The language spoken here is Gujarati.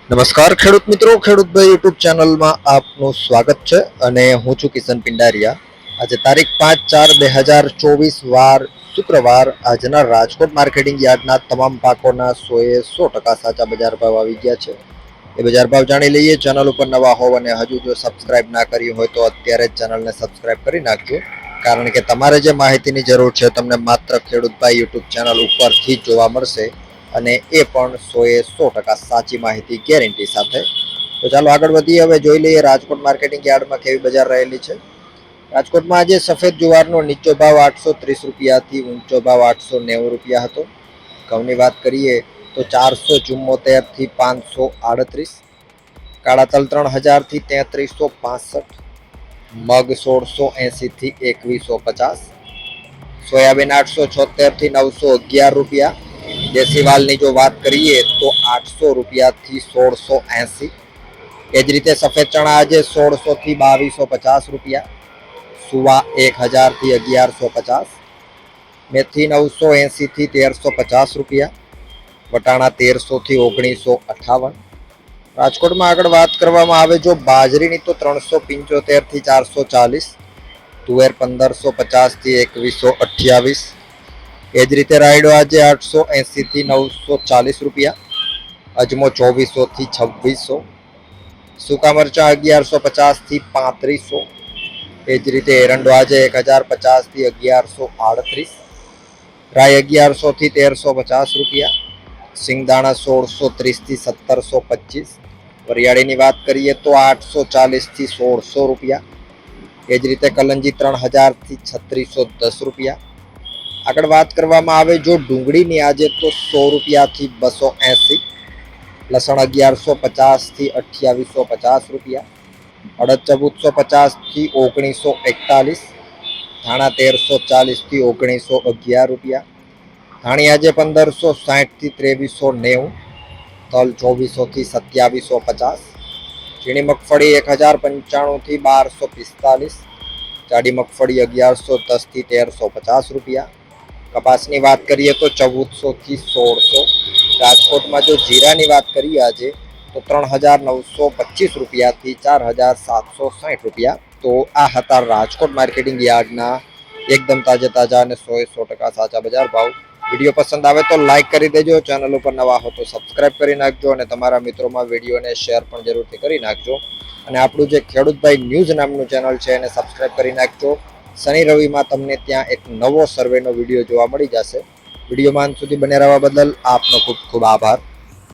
નમસ્કાર ખેડૂત મિત્રો, ખેડૂતભાઈ યુટ્યુબ ચેનલમાં આપનું સ્વાગત છે અને હું છું કિશન પિંડારિયા. આજે તારીખ 5/4/2024 વાર શુક્રવાર. આજના રાજકોટ માર્કેટિંગ યાર્ડના તમામ પાકોના 100% સાચા બજાર ભાવ આવી ગયા છે. એ બજાર ભાવ જાણી લઈએ. ચેનલ ઉપર નવા હોવ અને હજુ જો સબસ્ક્રાઇબ ના કરી હોય તો અત્યારે જ ચેનલને સબસ્ક્રાઇબ કરી નાખજો, કારણ કે તમારે જે માહિતીની જરૂર છે તમને માત્ર ખેડૂતભાઈ યુટ્યુબ ચેનલ ઉપરથી જ જોવા મળશે, અને એ પણ 100% સાચી માહિતી ગેરંટી સાથે. તો ચાલો આગળ વધીએ. હવે જોઈ લઈએ રાજકોટ માર્કેટિંગ યાર્ડમાં કેવી બજાર રહેલી છે. રાજકોટમાં આજે સફેદ જુવારનો નીચો ભાવ 830 રૂપિયાથી ઊંચો ભાવ 890 રૂપિયા હતો. ઘઉંની વાત કરીએ તો 474 થી 538, કાળા તલ 3000 થી 3365, મગ 1680 થી 2150, સોયાબીન 876 થી 911 રૂપિયા. દેશી વાલની જો વાત કરીએ તો 800 રૂપિયાથી 1680. એ જ રીતે સફેદ ચણા આજે 1600 થી 2250 રૂપિયા, સુવા 1000 થી 1150, મેથી 980 થી 1350 રૂપિયા, વટાણા 1300 થી 1958. રાજકોટમાં આગળ વાત કરવામાં આવે જો બાજરીની તો 375 થી 440, તુવેર 1550 થી 2128. એ જ રીતે રાયડો આજે 880 થી 940 રૂપિયા, અજમો 2400 થી 2600, સૂકા મરચા 1150 થી 3500. એ જ રીતે એરંડો આજે 1050 થી 1138, રાઈ 1100 થી 1350 રૂપિયા, સિંગદાણા 1630 થી 1725. વરિયાળીની વાત કરીએ તો 840 થી 1600 રૂપિયા. એ જ રીતે કલંજી 3000 થી 3610 રૂપિયા. આગળ વાત કરવામાં આવે જો ડુંગળીની આજે તો 100 રૂપિયાથી 280, લસણ 1150 થી 2850 રૂપિયા, અડદ 1450 થી 1941, ધાણા 1340 થી 1911 રૂપિયા, ધાણી આજે 1560 થી 2390, તલ 2400 થી 2750, ઝીણી મગફળી 1095 થી 1245, જાડી મગફળી 1110 થી 1350 રૂપિયા. કપાસની વાત કરીએ તો 1400 થી 1600. રાજકોટમાં જો જીરાની વાત કરીએ આજે તો 3925 રૂપિયાથી 4760 રૂપિયા. તો આ હતા રાજકોટ માર્કેટિંગ યાર્ડના એકદમ તાજા અને 100% સાચા બજાર ભાવ. વિડીયો પસંદ આવે તો લાઈક કરી દેજો, ચેનલ ઉપર નવા હો તો સબસ્ક્રાઇબ કરી નાખજો, અને તમારા મિત્રોમાં વિડીયોને શેર પણ જરૂરથી કરી નાખજો. અને આપણું જે ખેડૂતભાઈ ન્યૂઝ નામનું ચેનલ છે એને સબસ્ક્રાઇબ કરી નાખજો. શનિ રવિમાં તમને ત્યાં એક નવો સર્વેનો વિડીયો જોવા મળી જશે. વિડીયોમાં અંત સુધી બને રહેવા બદલ આપનો ખૂબ ખૂબ આભાર.